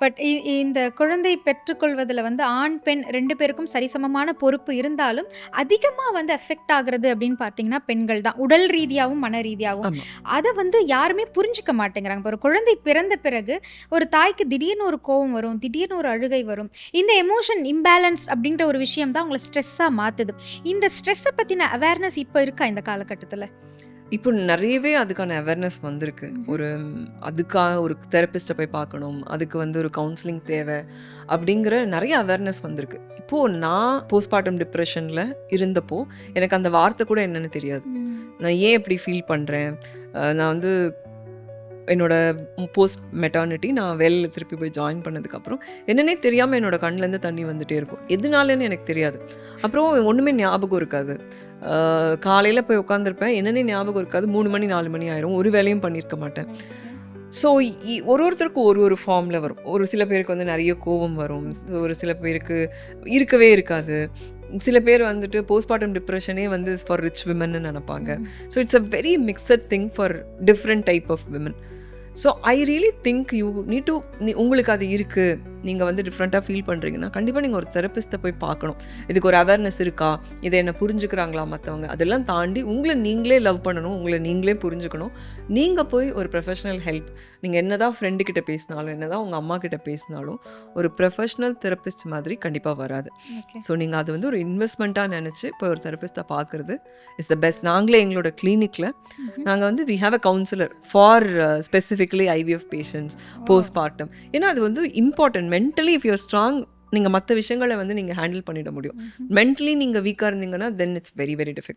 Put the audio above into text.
But இந்த குழந்தை பெற்றுக்கொள்வதில வந்து ஆண், பெண் 2 பேருக்கும் சரிசமமான பொறுப்பு இருந்தாலும், அதிகமா வந்து அஃபெக்ட் ஆகுறது அப்படின்னு பார்த்தீங்கன்னா, பெண்கள் தான். உடல் ரீதியாவும், மன ரீதியாவும். ஆமா. அத வந்து யாருமே புரிஞ்சுக்க மாட்டேங்கிறாங்க. இப்ப ஒரு குழந்தை பிறந்த பிறகு, ஒரு தாய்க்கு திடீர்னு ஒரு கோவம் வரும், திடீர்னு ஒரு அழுகை வரும். இந்த எமோஷன் இம்பேலன்ஸ் அப்படின்ற ஒரு விஷயம் தான் உங்கள ஸ்ட்ரெஸ்ஸா மாத்துது. இந்த ஸ்ட்ரெஸ்ஸ பத்தின அவேர்னஸ் இப்ப இருக்கா இந்த காலகட்டத்தில? இப்போ நெறையவே அதுக்கான அவேர்னஸ் வந்திருக்கு. ம்ஹ்ம். அதுக்காக ஒரு தெரபிஸ்ட்ட போய் பார்க்கணும். அதுக்கு வந்து ஒரு கவுன்சிலிங் தேவை. அப்படிங்கிற நெறைய அவேர்னஸ் வந்திருக்கு. இப்போ நான் போஸ்ட்பார்டம் டிப்ரஷன்ல இருந்தப்போ, எனக்கு அந்த வார்த்தை கூட என்னன்னு தெரியாது. ம். நான் ஏன் இப்படி ஃபீல் பண்றேன்? நான் வந்து என்னோட போஸ்ட் மெட்டர்னிட்டி நான் வேலையில திருப்பி போய் ஜாயின் பண்ணதுக்கப்புறம், என்னன்னே தெரியாம என்னோட கண்லேருந்து தண்ணி வந்துட்டே இருக்கும். எதுனாலன்னு எனக்கு தெரியாது. அப்புறம் ஒண்ணுமே ஞாபகம் இருக்காது. காலையில போய் உட்காந்துருப்பேன். என்னன்னே ஞாபகம் இருக்காது. 3 மணி 4 மணி ஆயிரும். ஒரு வேலையும் பண்ணியிருக்க மாட்டேன். ஸோ ஒருத்தருக்கும் ஒரு ஃபார்ம்ல வரும். ஒரு சில பேருக்கு வந்து நெறைய கோவம் வரும். ஒரு சில பேருக்கு இருக்கவே இருக்காது. சில பேர் வந்துட்டு போஸ்ட்பார்டம் டிப்ரஷனே வந்து இஸ் ஃபார் ரிச் விமன்னு நெனப்பாங்க. ம். So it's a very mixed thing for different type of women. So I really think you need to உங்களுக்கு அது இருக்குது, நீங்கள் வந்து டிஃப்ரெண்ட்டாக ஃபீல் பண்ணுறீங்கன்னா கண்டிப்பாக நீங்கள் ஒரு தெரபிஸ்ட்டை போய் பார்க்கணும். இதுக்கு ஒரு அவேர்னஸ் இருக்கா, இதை என்ன புரிஞ்சுக்கிறாங்களா மற்றவங்க, அதெல்லாம் தாண்டி உங்களை நீங்களே லவ் பண்ணணும், உங்களை நீங்களே புரிஞ்சுக்கணும். நீங்கள் போய் ஒரு ப்ரொஃபஷனல் ஹெல்ப், நீங்கள் என்ன தான் ஃப்ரெண்டுக்கிட்ட பேசினாலும், என்ன தான் உங்கள் அம்மா கிட்ட பேசினாலும் ஒரு ப்ரொஃபஷனல் தெரபிஸ்ட் மாதிரி கண்டிப்பாக வராது. ஓகே. ஸோ நீங்கள் அது வந்து ஒரு இன்வெஸ்ட்மெண்ட்டாக நினச்சி இப்போ ஒரு தெரபிஸ்ட்டை பார்க்குறது இஸ் த பெஸ்ட். நாங்களே எங்களோட கிளினிக்கில் ம்ஹ்ம். நாங்கள் வந்து we have a counsellor for specifically IVF patients oh! Postpartum. ஏன்னா அது வந்து important. Mentally if you're strong, நீங்கள் மற்ற விஷயங்களை வந்து நீங்கள் ஹேண்டில் பண்ணிட முடியும். ம்ஹ்ம். மென்டலி நீங்கள் வீக்காக இருந்தீங்கன்னா then it's very very difficult.